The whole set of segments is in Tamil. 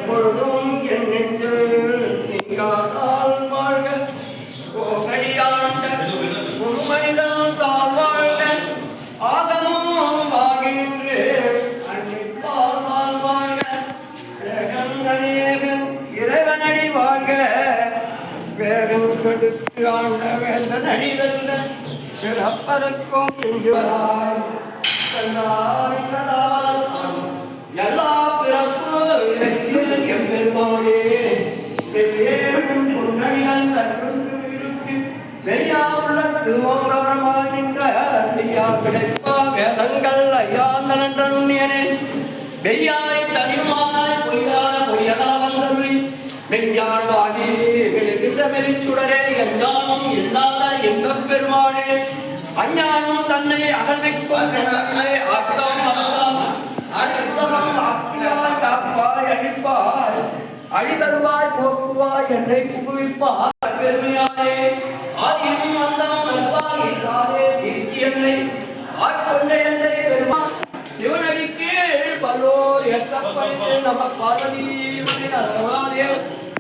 பொழுதும் என் நெஞ்சில் நீங்காதால் வாழ்க கோகடியாண்ட முழுமனிதன் தாழ் வாழ்க ஆகமும் ஆகின்று அன்னிப்பால் வாழ்க இறைவனடி வாழ்க வேகம் கெடுத்து ஆண்ட வேந்தன் அடி வெல்ல பிறப்பருக்கும் எல்லா பிறப்பு எம்பெருமானே வேதங்கள் ஐயாந்தனே வெய்யாய் தனிமாய் பொய்யான பொய்யகல வந்தருளி மெய்ஞானமாகி விழுகின்ற வெளிச்சுடரே எஞ்ஞானம் இல்லாத எம்பெரும் பெருமானே அஞ்ஞானம் தன்னை அகழ்விக்கும் காப்பாய் அழிப்பாய் அழிதருவாய் போக்குவாய் என்னை புகுவிப்பாய் பெருமையானே ஆதியும் அந்தம் நல்வாய் என்றாரே நீச்சி என்னை ஆட்கொண்ட எந்தை பெருமான் சிவனடிக்கு பலோர் எத்தப்பட்டு நம பார்வதி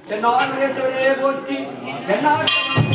தென்னாடுடைய சிவனே போற்றி தென்னாடு